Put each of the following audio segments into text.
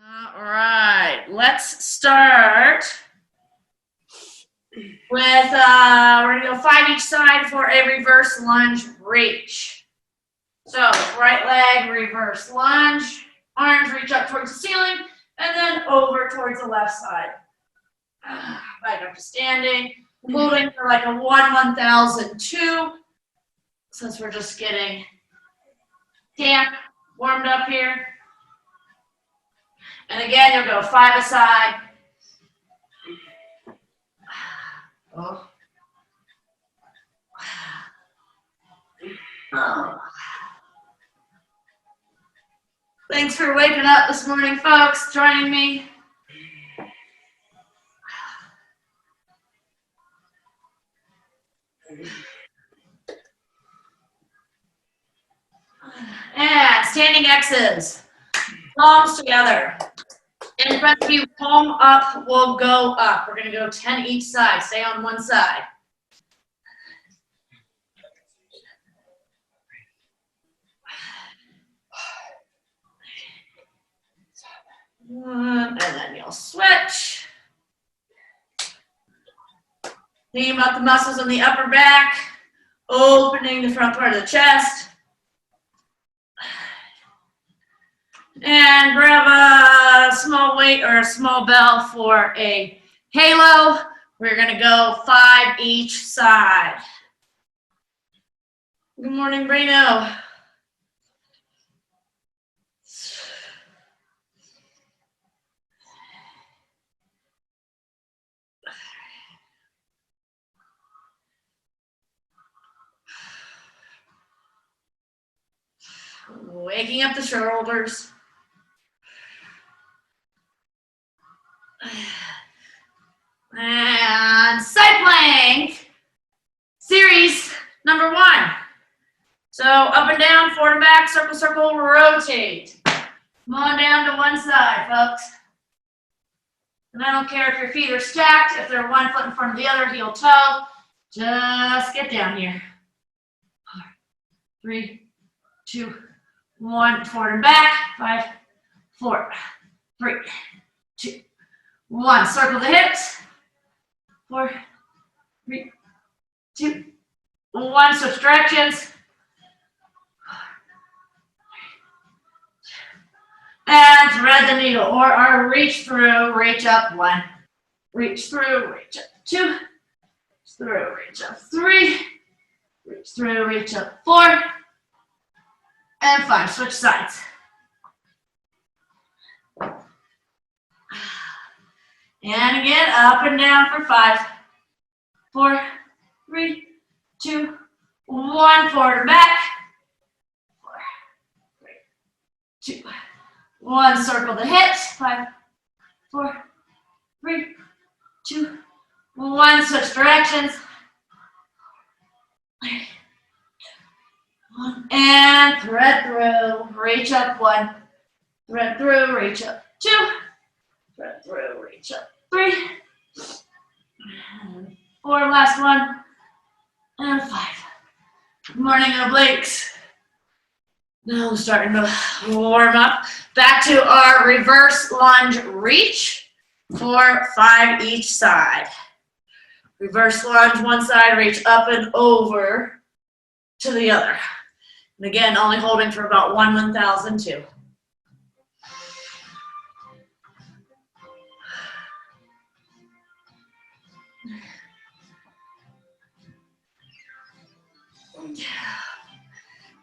All right, let's start with, we're gonna go 5 each side for a reverse lunge reach. So right leg, reverse lunge, arms reach up towards the ceiling, and then over towards the left side. Back up to standing, holding for like a 1/1002, since we're just getting damp, warmed up here. And again, you'll go 5 aside. Oh. Oh. Thanks for waking up this morning, folks, joining me. And standing X's, palms together. In front of you, palm up will go up. We're gonna go 10 each side, stay on one side. And then you'll switch. Thinking about the muscles in the upper back, opening the front part of the chest. And grab a small weight or a small bell for a halo. We're gonna go 5 each side. Good morning, Brino. Waking up the shoulders. And side plank, series number 1. So up and down, forward and back, circle, circle, rotate. Come on down to one side, folks. And I don't care if your feet are stacked, if they're one foot in front of the other, heel toe, just get down here. 4, 3, 2, 1, forward and back, 5, 4, 3, 2, 1. Circle the hips. 4, 3, 2, 1. Switch directions. And thread the needle or our reach through, reach up 1. Reach through, reach up 2. Reach through, reach up 3. Reach through, reach up 4. And 5. Switch sides. And again, up and down for 5, 4, 3, 2, 1. Forward and back. 4, 3, 2, 1. Circle the hips. 5, 4, 3, 2, 1. Switch directions. 1. And thread through. Reach up 1. Thread through. Reach up 2. Thread through. Reach up 3. And 4. Last one. And 5. Good morning, obliques. Now I'm starting to warm up. Back to our reverse lunge reach for 5 each side. Reverse lunge, one side, reach up and over to the other. And again, only holding for about 1/1002.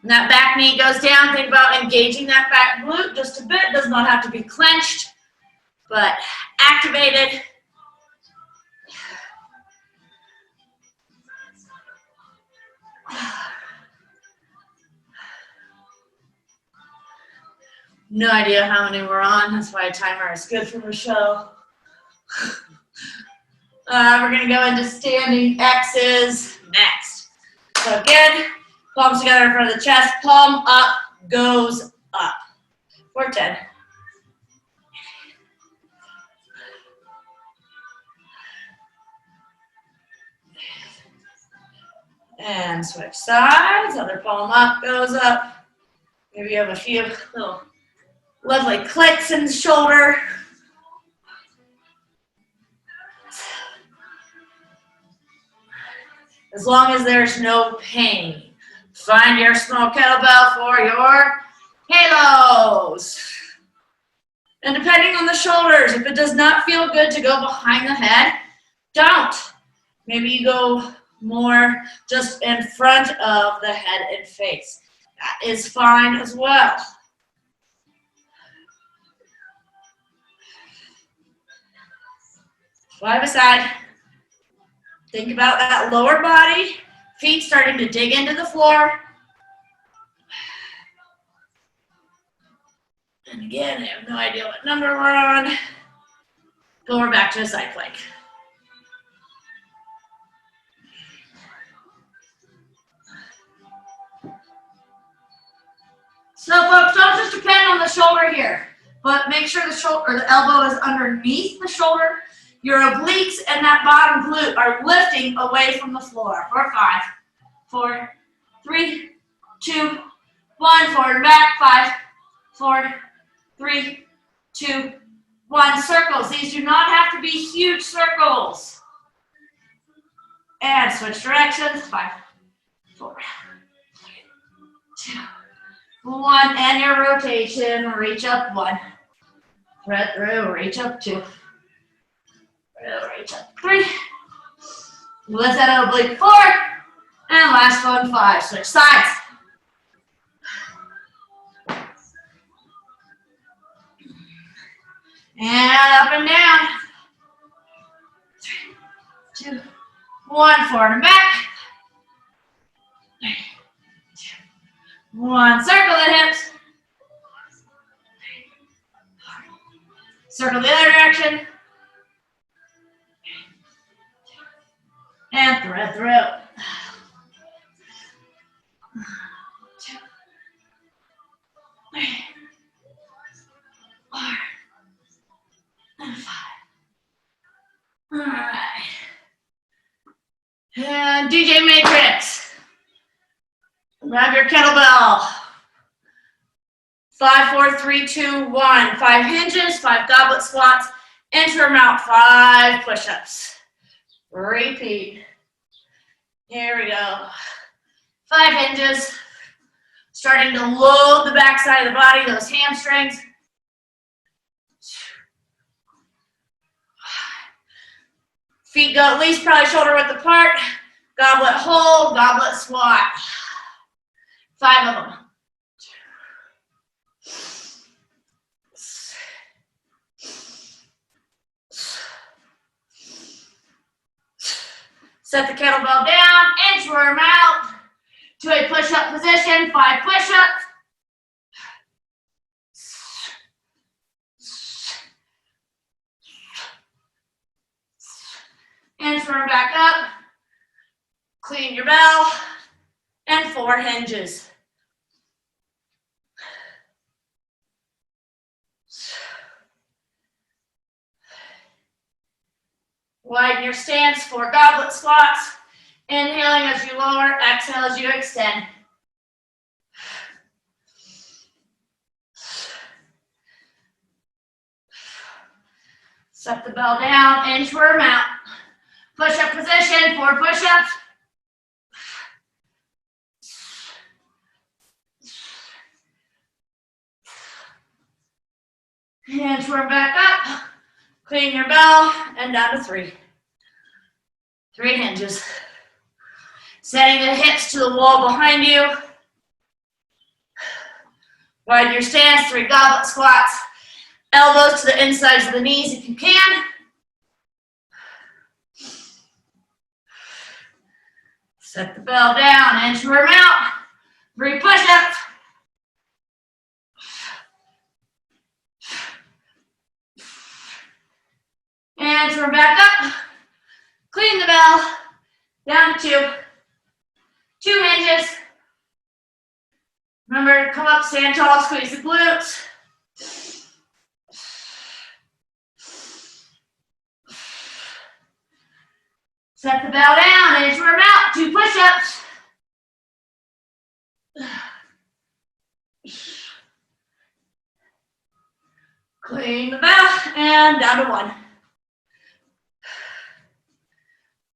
And that back knee goes down. Think about engaging that back glute just a bit. Does not have to be clenched, but activated. No idea how many we're on. That's why a timer is good for the show. We're going to go into standing X's next. So again, palms together in front of the chest, palm up goes up. For 10. And switch sides, other palm up goes up. Maybe you have a few little Lovely clicks in the shoulder. As long as there's no pain. Find your small kettlebell for your halos. And depending on the shoulders, if it does not feel good to go behind the head, don't. Maybe you go more just in front of the head and face. That is fine as well. Fly beside. Think about that lower body, feet starting to dig into the floor. And again, I have no idea what number we're on. But we're back to a side plank. So folks, don't just depend on the shoulder here, but make sure the shoulder or the elbow is underneath the shoulder. Your obliques and that bottom glute are lifting away from the floor. For 5, 4, 3, 2, 1. Forward and back. 5, 4, 3, 2, 1. Circles. These do not have to be huge circles. And switch directions. 5, 4, 3, 2, 1. And your rotation. Reach up. 1. Thread through. Reach up. 2. Reach up. 3. Lift that oblique. 4. And last one. 5. Switch sides. And up and down. 3, 2, 1. Forward and back. 3, 2, 1. Circle the hips. 3, 4. Circle the other direction. And thread through. 2, 3, 4, and 5. All right. And DJ Matrix. Grab your kettlebell. 5, 4, 3, 2, 1. 5 hinges, 5 goblet squats, interim out, 5 push-ups. Repeat. Here we go. 5 hinges. Starting to load the back side of the body, those hamstrings. Feet go at least probably shoulder width apart. Goblet hold, goblet squat. 5 of them. Set the kettlebell down, inchworm out to a push-up position, 5 push-ups. Inchworm back up, clean your bell, and 4 hinges. Widen your stance, 4 goblet squats. Inhaling as you lower, exhale as you extend. Set the bell down, inchworm out. Push-up position, 4 push-ups. Inchworm back up. Clean your bell, and down to 3. 3 hinges. Setting the hips to the wall behind you. Widen your stance, 3 goblet squats. Elbows to the insides of the knees if you can. Set the bell down, inchworm out. 3 push-ups. Inchworm back up. Clean the bell. Down to 2. 2 hinges. Remember to come up, stand tall, squeeze the glutes. Set the bell down, inchworm out, 2 push-ups. Clean the bell and down to one.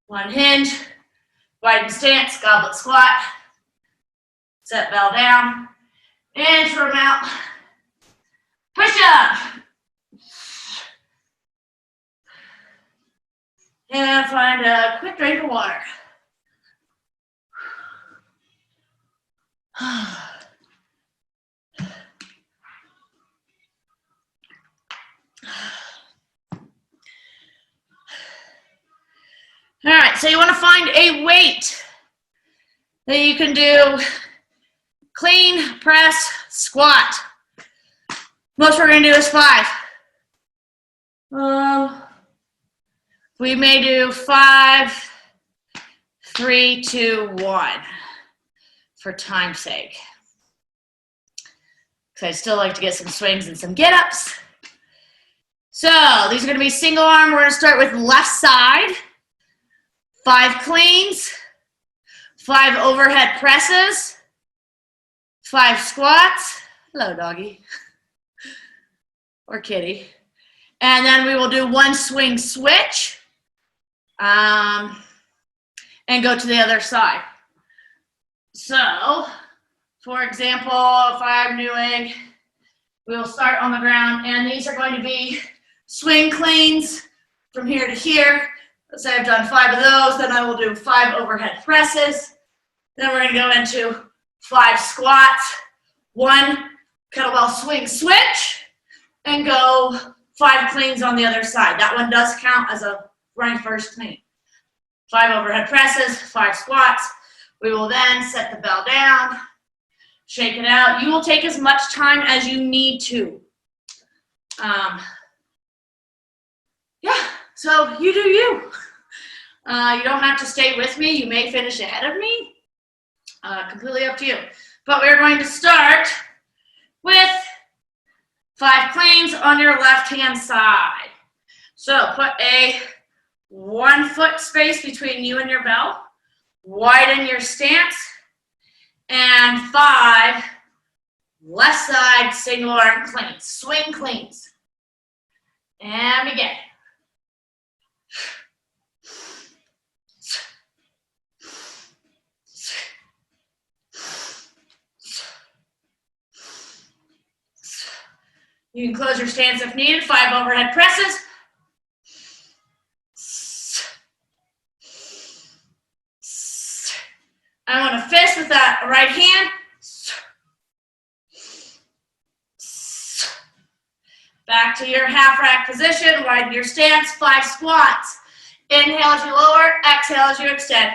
One hinge, widen stance, goblet squat. Set bell down, inchworm out. Push up. And find a quick drink of water. All right, so you want to find a weight that you can do clean, press, squat. Most we're going to do is 5. We may do 5, 3, 2, 1 for time's sake. Because I still like to get some swings and some get-ups. So these are going to be single arm. We're going to start with left side. 5 cleans, 5 overhead presses, 5 squats. Hello, doggy. Or kitty. And then we will do 1 swing switch and go to the other side. So, for example, if I'm doing, we'll start on the ground, and these are going to be swing cleans from here to here. Let's say I've done 5 of those, then I will do 5 overhead presses. Then we're going to go into 5 squats, 1 kettlebell swing switch, and go 5 cleans on the other side. That one does count as a running first clean. 5 overhead presses, 5 squats. We will then set the bell down, shake it out. You will take as much time as you need to. Yeah, so you do you. You don't have to stay with me. You may finish ahead of me. Completely up to you. But we're going to start with 5 cleans on your left-hand side. So put a 1 foot space between you and your bell. Widen your stance. And 5 left side single arm cleans. Swing cleans. And begin. You can close your stance if needed. 5 overhead presses. I want to fist with that right hand. Back to your half rack position. Widen your stance. 5 squats. Inhale as you lower. Exhale as you extend.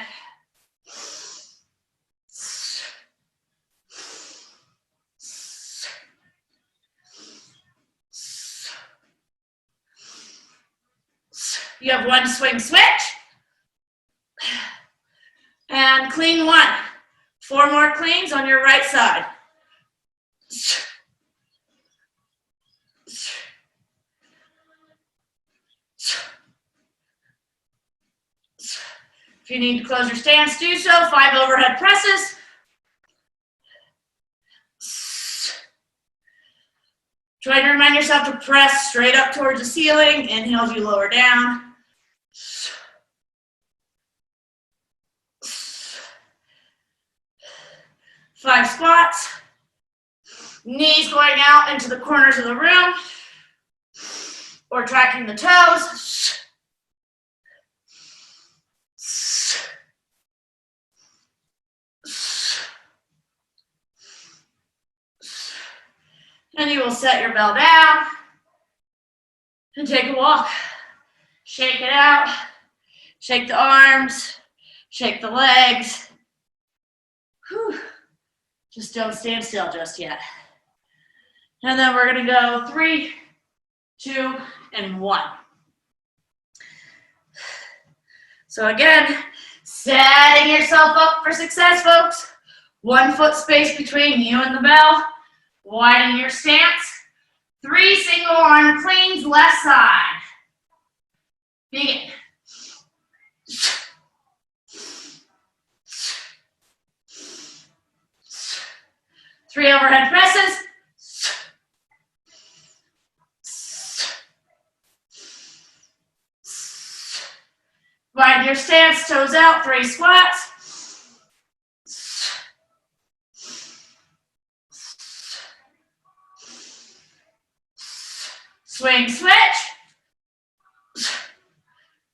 You have 1 swing switch. And clean 1. 4 more cleans on your right side. If you need to close your stance, do so. 5 overhead presses. Try to remind yourself to press straight up towards the ceiling. Inhale as you lower down. 5 squats. Knees going out into the corners of the room or tracking the toes. And you will set your bell down and take a walk. Shake it out. Shake the arms. Shake the legs. Whew. Just don't stand still just yet. And then we're going to go 3, 2, and 1. So again, setting yourself up for success, folks. 1 foot space between you and the bell. Widen your stance. 3 single arm cleans left side. Begin. 3 overhead presses. your stance, toes out, 3 squats. Swing, switch.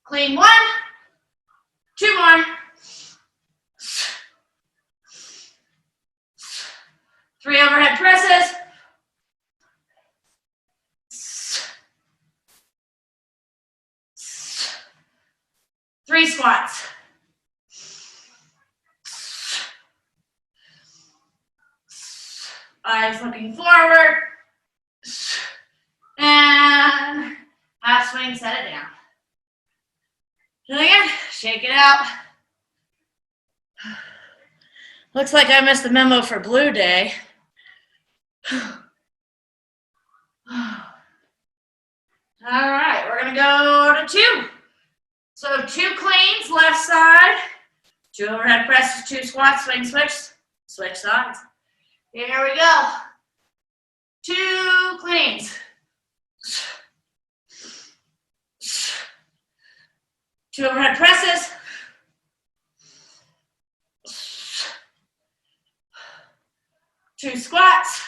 Clean 1. 2 more. 3 overhead presses. 3 squats. Eyes looking forward. And half swing, set it down. Do it again. Shake it out. Looks like I missed the memo for Blue Day. All right, we're gonna go to 2. So 2 cleans, left side. 2 overhead presses, 2 squats, swing, switch, switch sides. Here we go. 2 cleans. 2 overhead presses. 2 squats.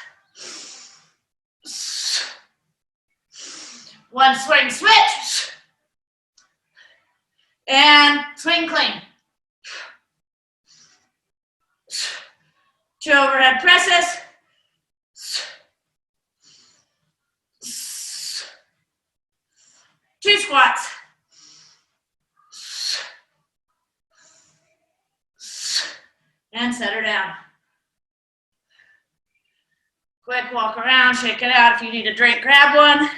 1 swing switch. And swing clean. 2 overhead presses. 2 squats. And set her down. Quick walk around, shake it out. If you need a drink, grab one.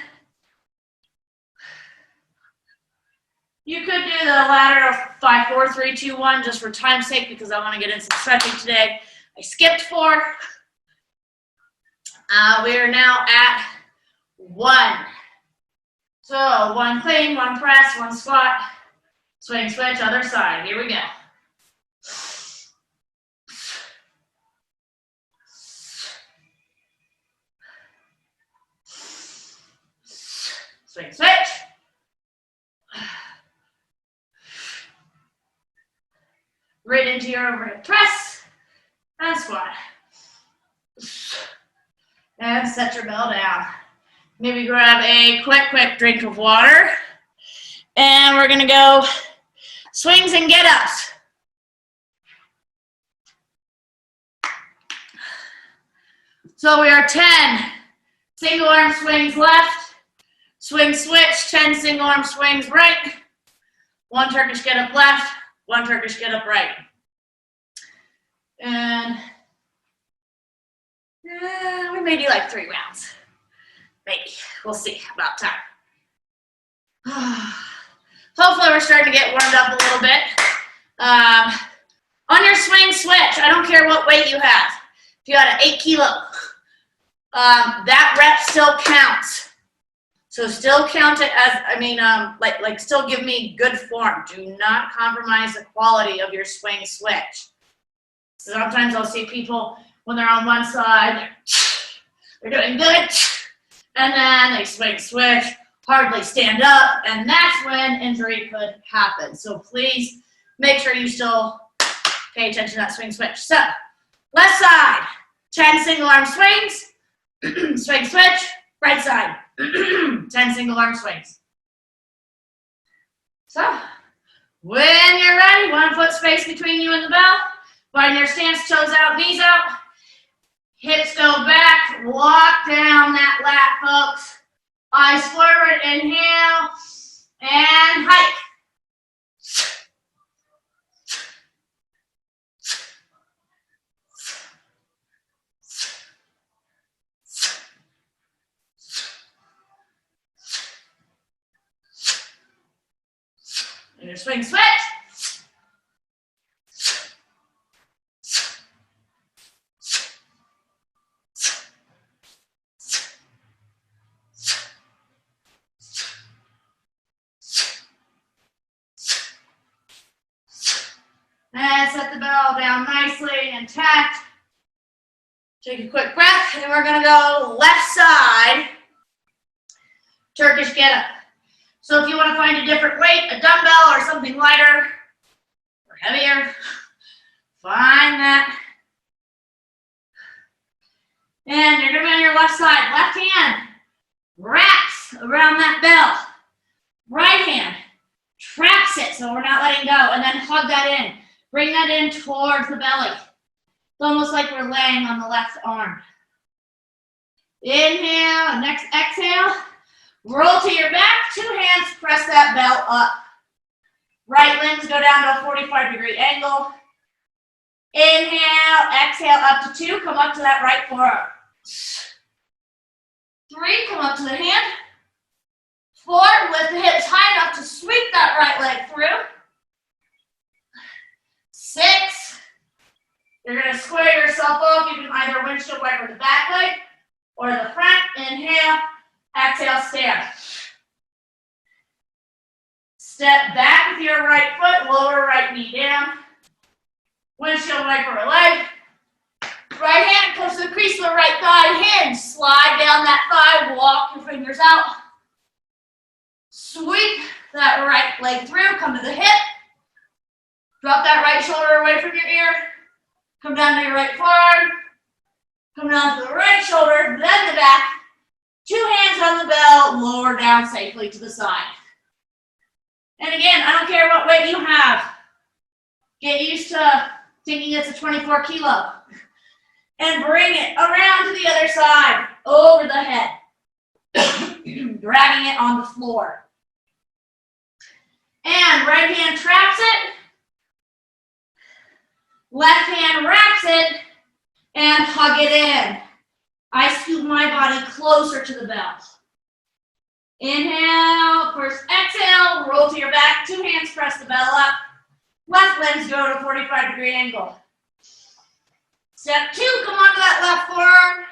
You could do the ladder of 5, 4, 3, 2, 1 just for time's sake because I want to get in some stretching today. I skipped 4. We are now at 1. So 1 clean, 1 press, 1 squat, swing, switch, other side. Here we go. Swing, switch. Right into your overhead press and squat. And set your bell down. Maybe grab a quick drink of water. And we're gonna go swings and get-ups. So we are 10 single arm swings left, swing switch, 10 single arm swings right, 1 Turkish get-up left, 1 Turkish get-up right. And we may do like 3 rounds. Maybe. We'll see about time. Hopefully we're starting to get warmed up a little bit. On your swing switch, I don't care what weight you have. If you had an 8 kilo, that rep still counts. So still count it as, like still give me good form. Do not compromise the quality of your swing switch. Sometimes I'll see people when they're on one side, they're doing good, and then they swing switch, hardly stand up, and that's when injury could happen. So please make sure you still pay attention to that swing switch. So left side, 10 single arm swings, swing switch, right side, 10 single arm swings. So when you're ready, 1 foot space between you and the bell. Find your stance, toes out, knees out. Hips go back, lock down that lat, folks. Eyes forward, inhale, and hike. And your swing switch. And set the bell down nicely, intact. Take a quick breath, and we're gonna go left side, Turkish get up. So if you wanna find a different weight, a dumbbell or something lighter, heavier. Find that. And you're gonna be on your left side. Left hand wraps around that bell. Right hand traps it so we're not letting go, and then hug that in. Bring that in towards the belly. It's almost like we're laying on the left arm. Inhale, next exhale. Roll to your back, 2 hands, press that bell up. Right limbs go down to a 45-degree angle. Inhale, exhale up to 2, come up to that right forearm. 3, come up to the hand. 4, lift the hips high enough to sweep that right leg through. 6, you're gonna square yourself off. You can either windshield wiper the back leg or the front. Inhale, exhale, stand. Step back with your right foot, lower right knee down. Windshield wiper a leg. Right hand comes to the crease of the right thigh, hinge. Slide down that thigh, walk your fingers out. Sweep that right leg through, come to the hip. Drop that right shoulder away from your ear. Come down to your right forearm. Come down to the right shoulder, then the back. 2 hands on the bell, lower down safely to the side. And again, I don't care what weight you have. Get used to thinking it's a 24 kilo. And bring it around to the other side, over the head. Dragging it on the floor. And right hand traps it. Left hand wraps it. And hug it in. I scoop my body closer to the belt. Inhale, first exhale, roll to your back, 2 hands, press the bell up. Left limbs go to a 45-degree angle. Step 2, come onto that left forearm.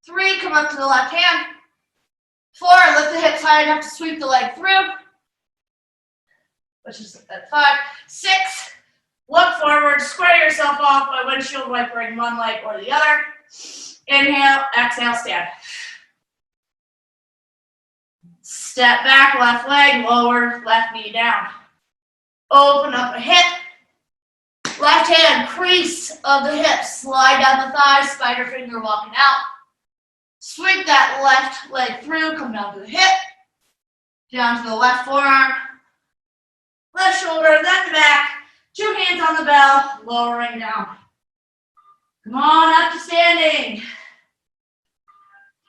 3, come up to the left hand. 4, lift the hips high enough to sweep the leg through. Which is at 5. 6, look forward, square yourself off by windshield wipering one leg or the other. Inhale, exhale, stand. Step back, left leg, lower, left knee down. Open up a hip. Left hand, crease of the hip, slide down the thigh, spider finger walking out. Sweep that left leg through, come down to the hip, down to the left forearm, left shoulder, then the back, 2 hands on the bell, lowering down. Come on up to standing.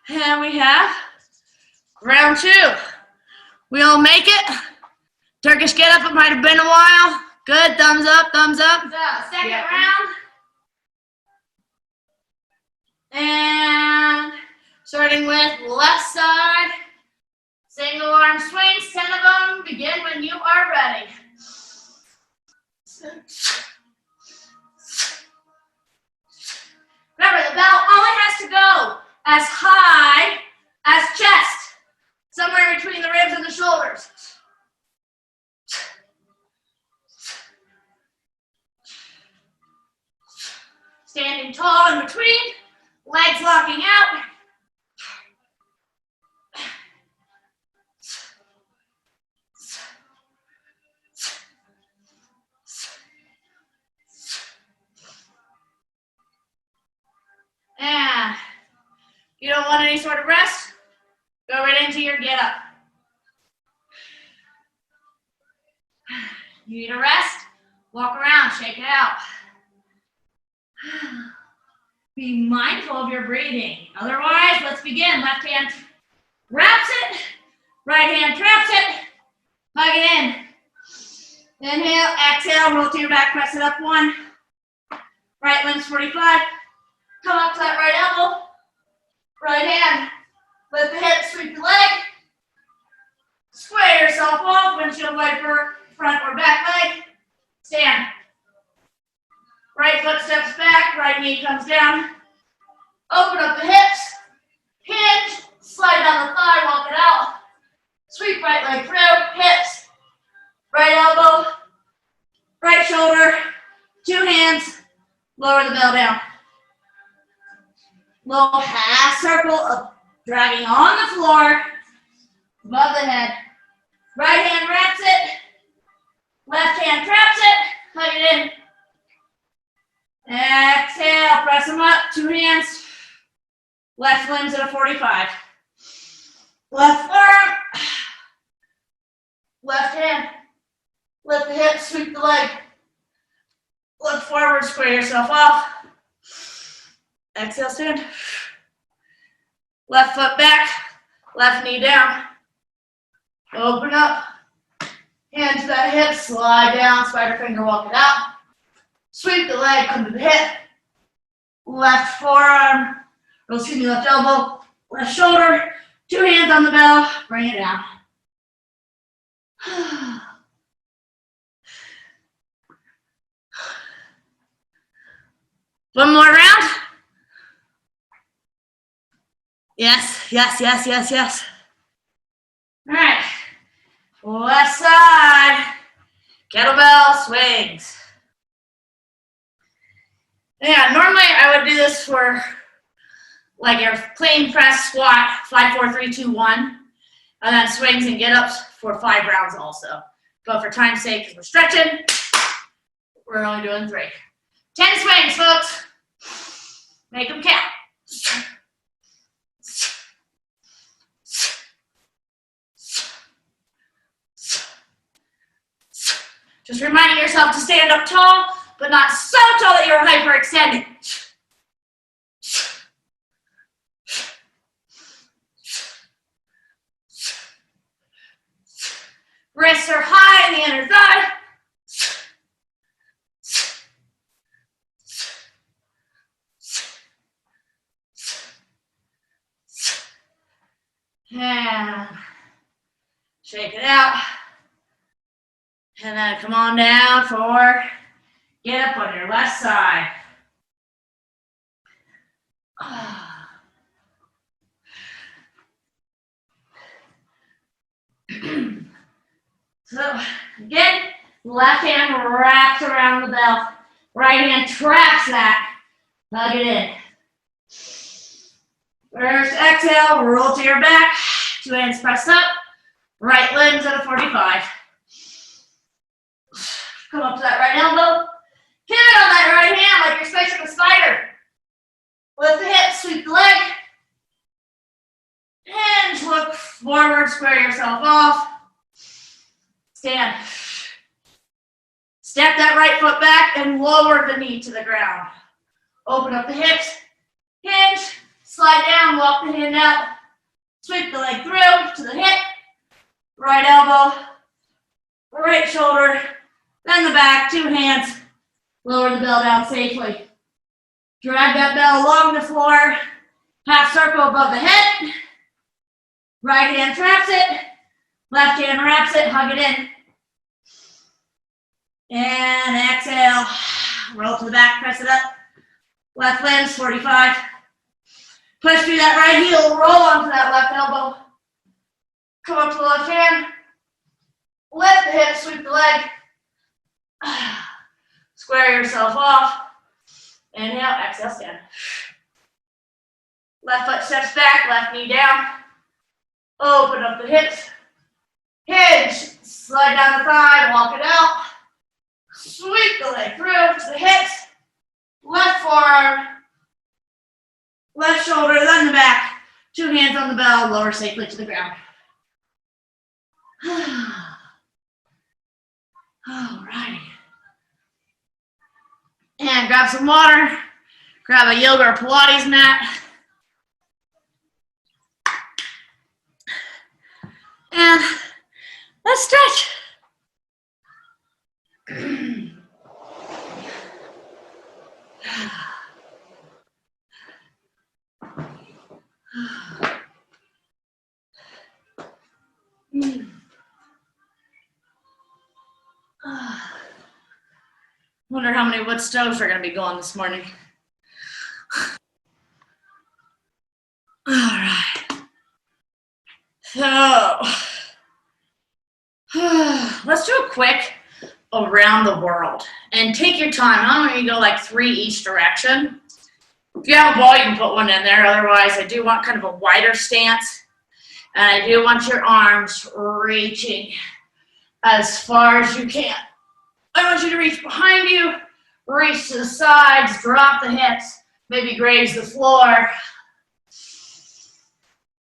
And we have round 2. We all make it. Turkish get up, it might have been a while. Good, thumbs up, thumbs up. So, second round. And starting with left side. Single arm swings, 10 of them. Begin when you are ready. Remember, the bell only has to go as high as chest. Somewhere between the ribs and the shoulders. Standing tall in between, legs locking out. And you don't want any sort of rest, go right into your get up. You need a rest, walk around, shake it out. Be mindful of your breathing. Otherwise, let's begin. Left hand wraps it, right hand traps it, hug it in. Inhale, exhale, roll to your back, press it up 1. Right limbs 45. Come up to that right elbow. Right hand, lift the hip, sweep the leg. Square yourself off, windshield wiper, front or back leg. Stand. Right foot steps back, right knee comes down. Open up the hips. Hinge, slide down the thigh, walk it out. Sweep right leg through, hips. Right elbow, right shoulder, 2 hands, lower the bell down. Little half circle of dragging on the floor, above the head. Right hand wraps it, left hand traps it, Hug it in. Exhale, press them up, 2 hands. Left limbs at a 45. Left arm. Left hand. Lift the hip, sweep the leg. Look forward, square yourself off. Exhale, stand. Left foot back, left knee down. Open up. Hand to that hip, slide down, spider finger, walk it out. Sweep the leg, come to the hip. Left forearm, or excuse me, left elbow, left shoulder. 2 hands on the bell, bring it down. One more round. Yes, yes, yes, yes, yes. All right, left side, kettlebell swings. Yeah, normally I would do this for like your plain press squat, 5, 4, 3, 2, 1, and then swings and get-ups for 5 rounds also. But for time's sake, because we're stretching, we're only doing 3. 10 swings, folks. Make them count. Just reminding yourself to stand up tall, but not so tall that you're hyperextending. Wrists are high in the inner thigh. And shake it out. And then come on down for get up on your left side. So again, left hand wraps around the belt. Right hand traps that. Hug it in. First exhale, roll to your back. 2 hands pressed up. Right limbs at a 45. Come up to that right elbow. Pivot on that right hand like you're spacing a spider. Lift the hips, sweep the leg. Hinge, look forward, square yourself off. Stand. Step that right foot back and lower the knee to the ground. Open up the hips. Hinge, slide down, walk the hand out. Sweep the leg through to the hip. Right elbow, right shoulder. Then the back, 2 hands, lower the bell down safely. Drag that bell along the floor, half circle above the head. Right hand traps it, left hand wraps it, hug it in. And exhale, roll to the back, press it up. Left limbs, 45. Push through that right heel, roll onto that left elbow. Come up to the left hand, lift the hip, sweep the leg. Square yourself off. Inhale, exhale, stand. Left foot steps back, left knee down. Open up the hips. Hinge, slide down the thigh, walk it out. Sweep the leg through to the hips. Left forearm, left shoulder, then the back. 2 hands on the bell, lower safely to the ground. All righty. And grab some water. Grab a yoga or Pilates mat. And let's stretch. Wonder how many wood stoves are going to be going this morning. All right. So, let's do a quick around the world. And take your time. I'm going to go like 3 each direction. If you have a ball, you can put one in there. Otherwise, I do want kind of a wider stance. And I do want your arms reaching as far as you can. I want you to reach behind you, reach to the sides, drop the hips, maybe graze the floor.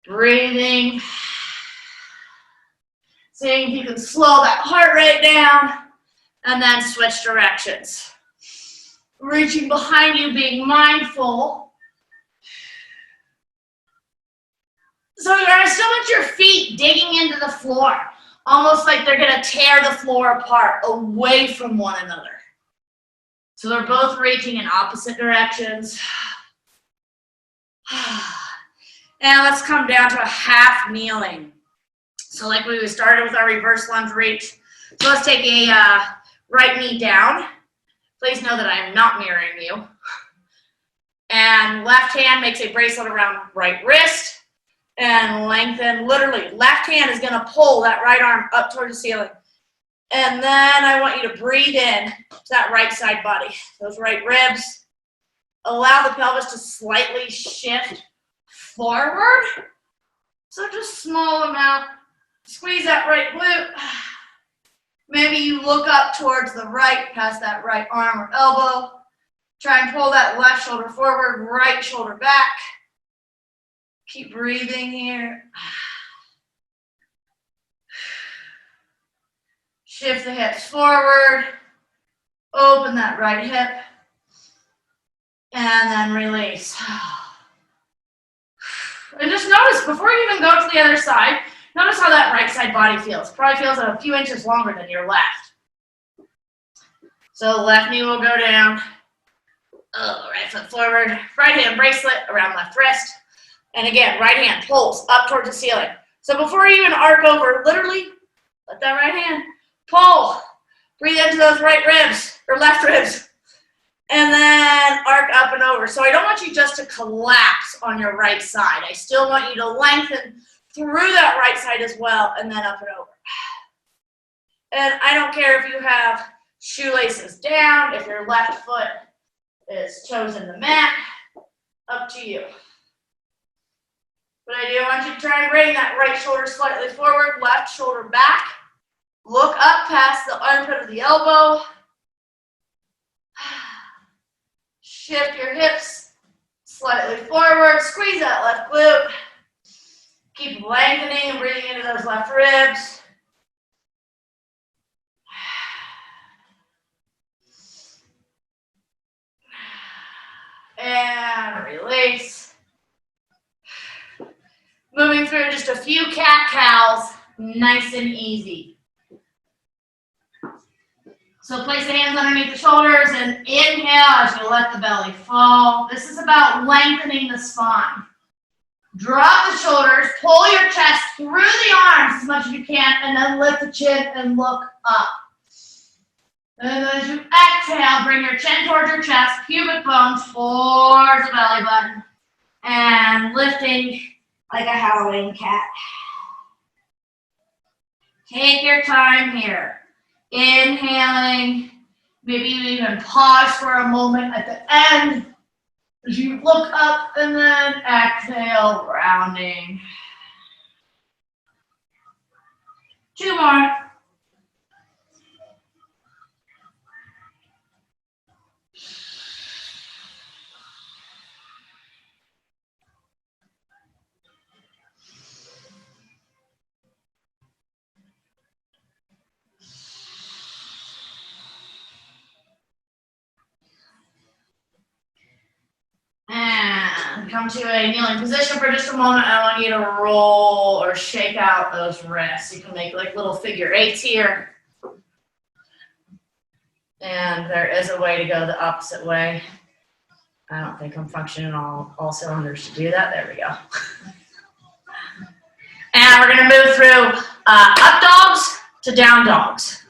Breathing. Seeing if you can slow that heart rate down, and then switch directions. Reaching behind you, being mindful. So I still want your feet digging into the floor, almost like they're gonna tear the floor apart away from one another. So they're both reaching in opposite directions. And let's come down to a half kneeling. So like we started with our reverse lunge reach. So let's take a right knee down. Please know that I am not mirroring you. And left hand makes a bracelet around right wrist. And lengthen, literally, left hand is gonna pull that right arm up towards the ceiling. And then I want you to breathe in to that right side body, those right ribs. Allow the pelvis to slightly shift forward. So just small amount. Squeeze that right glute. Maybe you look up towards the right, past that right arm or elbow. Try and pull that left shoulder forward, right shoulder back. Keep breathing here. Shift the hips forward. Open that right hip. And then release. And just notice, before you even go to the other side, notice how that right side body feels. Probably feels a few inches longer than your left. So left knee will go down. Right foot forward. Right hand bracelet around left wrist. And again, right hand pulls up towards the ceiling. So before you even arc over, literally, let that right hand pull. Breathe into those right ribs, or left ribs. And then arc up and over. So I don't want you just to collapse on your right side. I still want you to lengthen through that right side as well, and then up and over. And I don't care if you have shoelaces down, if your left foot is toes in the mat, up to you. But I do want you to try and bring that right shoulder slightly forward, left shoulder back. Look up past the armpit of the elbow. Shift your hips slightly forward. Squeeze that left glute. Keep lengthening and breathing into those left ribs. And release. Moving through just a few cat-cows, nice and easy. So place the hands underneath the shoulders and inhale as you let the belly fall. This is about lengthening the spine. Drop the shoulders, pull your chest through the arms as much as you can, and then lift the chin and look up. And as you exhale, bring your chin towards your chest, pubic bones towards the belly button, and lifting like a Halloween cat. Take your time here. Inhaling, maybe you even pause for a moment at the end as you look up, and then exhale, rounding. 2 more. And come to a kneeling position for just a moment. I want you to roll or shake out those wrists. You can make like little figure eights here. And there is a way to go the opposite way. I don't think I'm functioning all cylinders to do that. There we go. And we're going to move through up dogs to down dogs.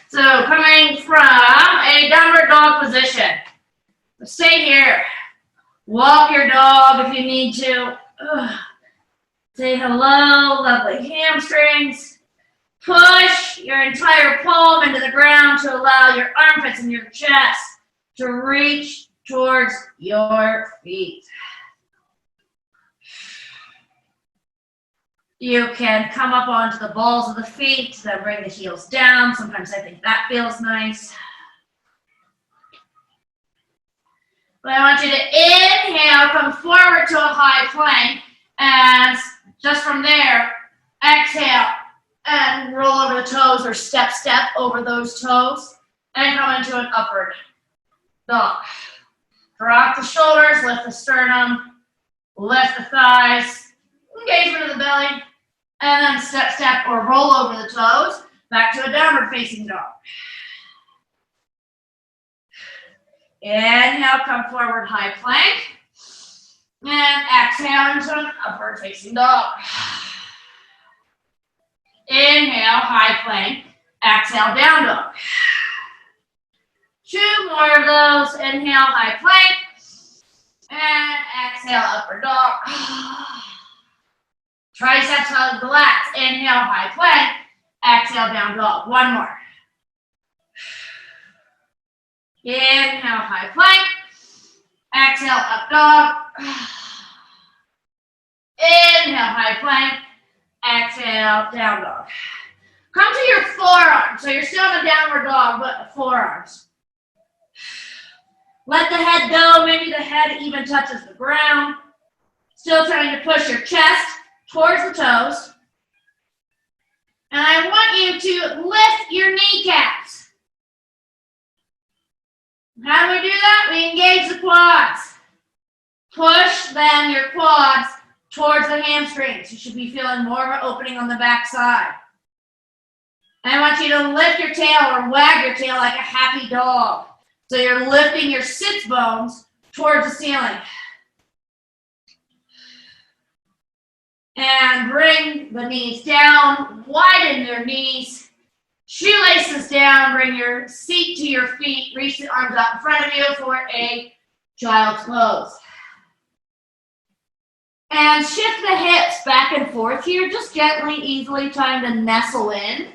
So coming from a downward dog position. Stay here. Walk your dog if you need to. Say hello, lovely hamstrings. Push your entire palm into the ground to allow your armpits and your chest to reach towards your feet. You can come up onto the balls of the feet, then bring the heels down. Sometimes I think that feels nice. But I want you to inhale, come forward to a high plank, and just from there, exhale, and roll over the toes or step over those toes, and come into an upward dog. Drop the shoulders, lift the sternum, lift the thighs, engagement of the belly, and then step or roll over the toes, back to a downward facing dog. Inhale, come forward, high plank. And exhale into an upward facing dog. Inhale, high plank. Exhale, down dog. 2 more of those. Inhale, high plank. And exhale, upward dog. Triceps hug the lats. Inhale, high plank. Exhale, down dog. 1 more. Inhale, high plank. Exhale, up dog. Inhale, high plank. Exhale, down dog. Come to your forearms. So you're still in a downward dog, but the forearms. Let the head go. Maybe the head even touches the ground. Still trying to push your chest towards the toes. And I want you to lift your kneecaps. How do we do that? We engage the quads. Push then your quads towards the hamstrings. You should be feeling more of an opening on the back side. I want you to lift your tail or wag your tail like a happy dog. So you're lifting your sits bones towards the ceiling. And bring the knees down, widen your knees. Shoelaces down, bring your seat to your feet, reach the arms out in front of you for a child's pose. And shift the hips back and forth here, just gently, easily trying to nestle in.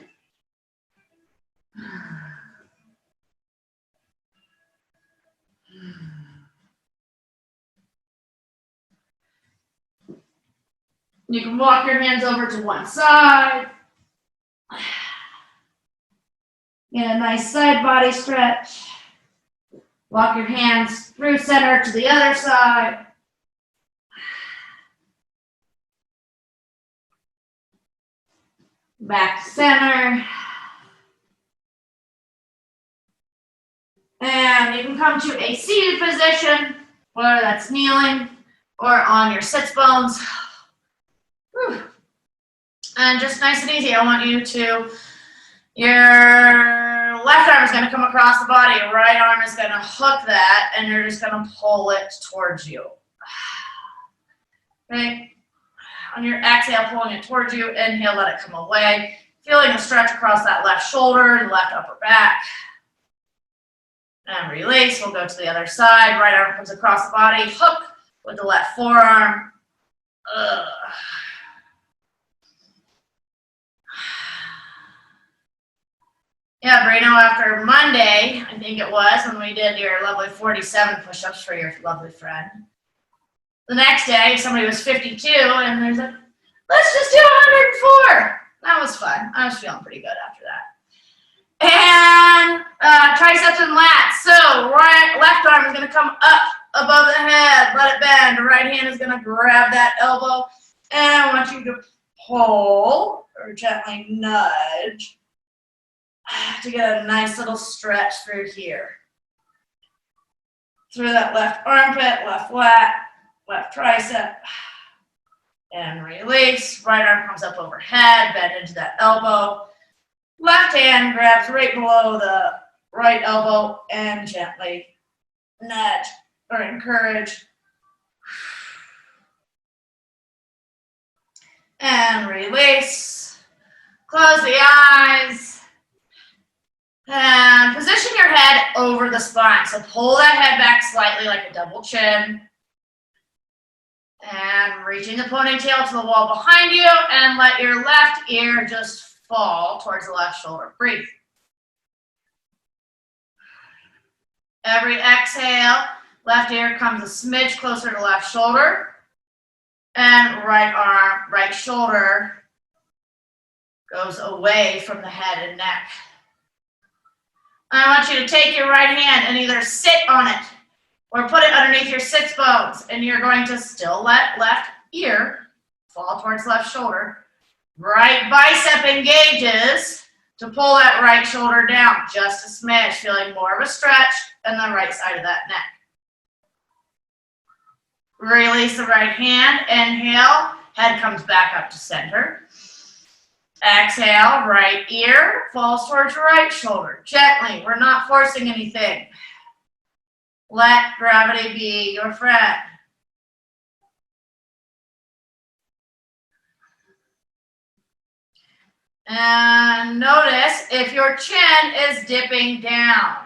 You can walk your hands over to one side. Get a nice side body stretch. Walk your hands through center to the other side. Back to center. And you can come to a seated position, whether that's kneeling or on your sits bones. Whew. And just nice and easy, I want you to, your left arm is going to come across the body, your right arm is going to hook that, and you're just going to pull it towards you. Okay? On your exhale, pulling it towards you, inhale, let it come away. Feeling the stretch across that left shoulder and left upper back. And release, we'll go to the other side. Right arm comes across the body, hook with the left forearm. Yeah, Brino, after Monday, I think it was, when we did your lovely 47 push-ups for your lovely friend. The next day, somebody was 52, and there's a, let's just do 104. That was fun. I was feeling pretty good after that. And triceps and lats. So left arm is going to come up above the head. Let it bend. The right hand is going to grab that elbow. And I want you to pull or gently nudge to get a nice little stretch through here. Through that left armpit, left lat, left tricep. And release. Right arm comes up overhead. Bend into that elbow. Left hand grabs right below the right elbow and gently nudge or encourage. And release. Close the eyes. And position your head over the spine. So pull that head back slightly like a double chin. And reaching the ponytail to the wall behind you and let your left ear just fall towards the left shoulder. Breathe. Every exhale, left ear comes a smidge closer to left shoulder. And right arm, right shoulder goes away from the head and neck. I want you to take your right hand and either sit on it or put it underneath your sits bones. And you're going to still let left ear fall towards left shoulder. Right bicep engages to pull that right shoulder down just a smidge, feeling more of a stretch in the right side of that neck. Release the right hand, inhale, head comes back up to center. Exhale, right ear falls towards right shoulder. Gently, we're not forcing anything. Let gravity be your friend. And notice if your chin is dipping down.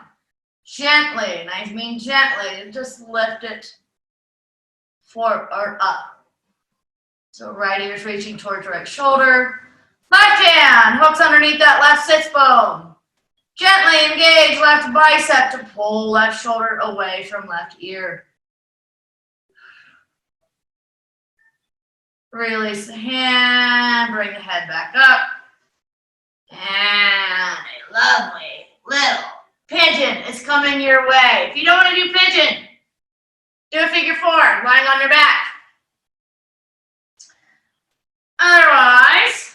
Gently, and I mean gently, just lift it forward or up. So right ear is reaching towards right shoulder. Left hand hooks underneath that left sits bone. Gently engage left bicep to pull left shoulder away from left ear. Release the hand, bring the head back up. And a lovely little pigeon is coming your way. If you don't want to do pigeon, do a figure four, lying on your back. Otherwise,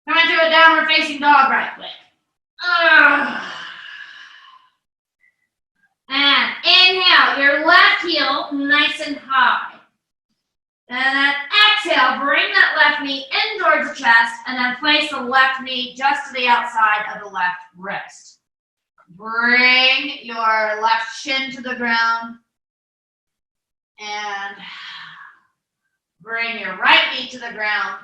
I'm going to do a downward facing dog right quick. And inhale, your left heel nice and high. And then exhale, bring that left knee in towards the chest and then place the left knee just to the outside of the left wrist. Bring your left shin to the ground and bring your right knee to the ground.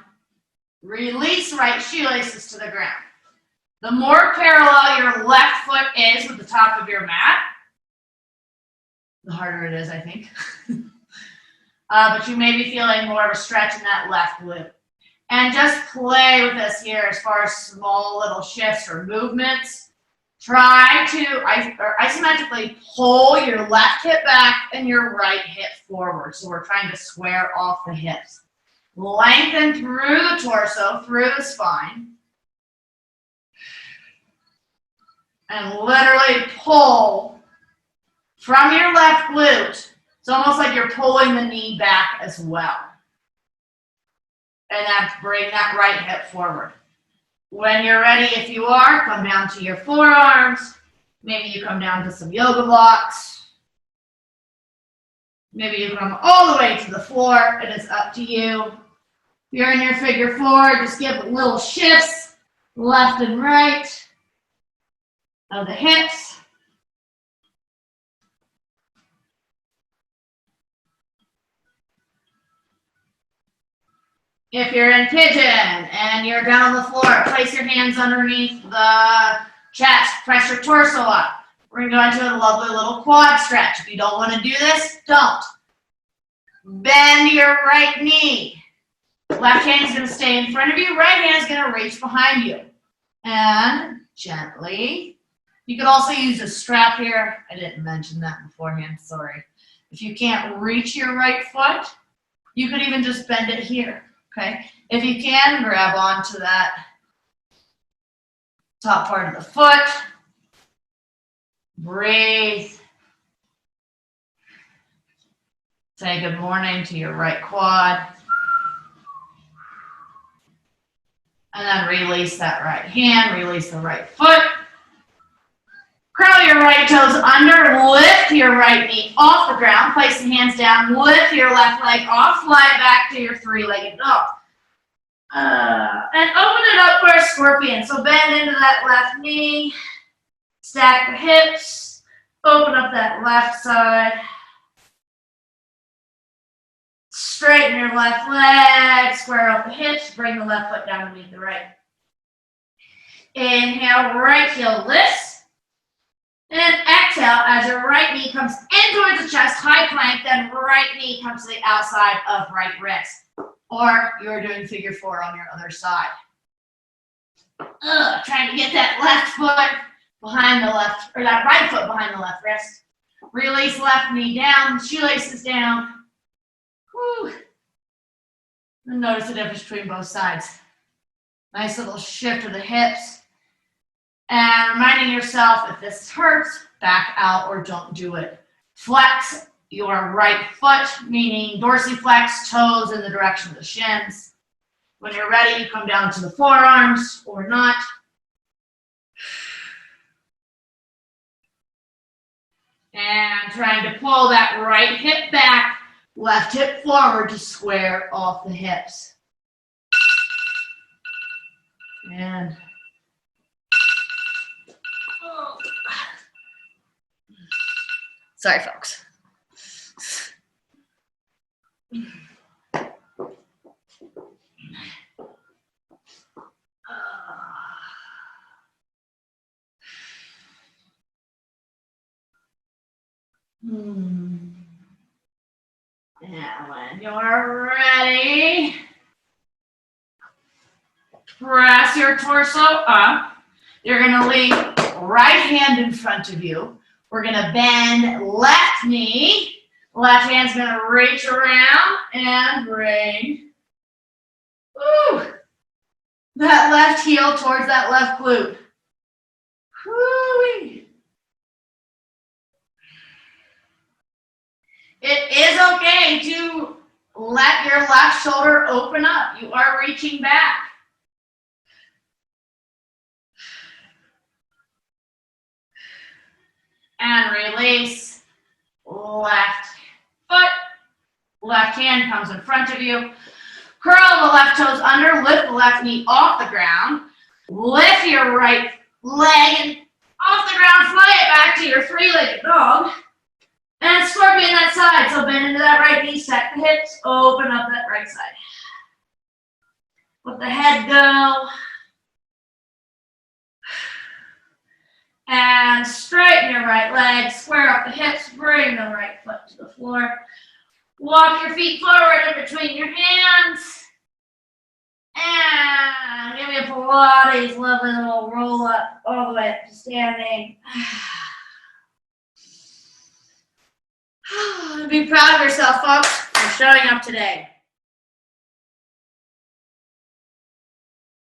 Release right shoelaces to the ground. The more parallel your left foot is with the top of your mat, the harder it is, I think. But you may be feeling more of a stretch in that left glute. And just play with this here as far as small little shifts or movements. Try to isometrically pull your left hip back and your right hip forward. So we're trying to square off the hips. Lengthen through the torso, through the spine. And literally pull from your left glute. It's almost like you're pulling the knee back as well. And then bring that right hip forward. When you're ready, if you are, come down to your forearms. Maybe you come down to some yoga blocks. Maybe you come all the way to the floor. It is up to you. If you're in your figure four, just give little shifts left and right of the hips. If you're in pigeon and you're down on the floor, place your hands underneath the chest, press your torso up. We're going to go into a lovely little quad stretch. If you don't want to do this, don't. Bend your right knee. Left hand is going to stay in front of you. Right hand is going to reach behind you. And gently. You could also use a strap here. I didn't mention that beforehand, sorry. If you can't reach your right foot, you could even just bend it here. Okay, if you can, grab onto that top part of the foot. Breathe. Say good morning to your right quad. And then release that right hand, release the right foot. Curl your right toes under, lift your right knee off the ground, place the hands down, lift your left leg off, fly it back to your three-legged dog. And open it up for a scorpion. So bend into that left knee, stack the hips, open up that left side, straighten your left leg, square up the hips, bring the left foot down to meet the right. Inhale, right heel lifts. And then exhale as your right knee comes in towards the chest, high plank, then right knee comes to the outside of right wrist. Or you're doing figure four on your other side. Trying to get that left foot behind the left, or that right foot behind the left wrist. Release left knee down, shoelaces down. Whew. And notice the difference between both sides. Nice little shift of the hips. And reminding yourself, if this hurts, back out or don't do it. Flex your right foot, meaning dorsiflex, toes in the direction of the shins. When you're ready, you come down to the forearms or not. And trying to pull that right hip back, left hip forward to square off the hips. And sorry, folks. Now, when you're ready, press your torso up. You're going to lean right hand in front of you. We're going to bend left knee. Left hand's going to reach around and bring that left heel towards that left glute. Woo-wee. It is okay to let your left shoulder open up. You are reaching back. And release. Left foot. Left hand comes in front of you. Curl the left toes under. Lift the left knee off the ground. Lift your right leg and off the ground. Fly it back to your three-legged dog. And scorpion that side. So bend into that right knee. Set the hips. Open up that right side. Let the head go. And straighten your right leg, square up the hips, bring the right foot to the floor. Walk your feet forward in between your hands. And give me a Pilates, lovely little roll up all the way up to standing. Be proud of yourself, folks, for showing up today.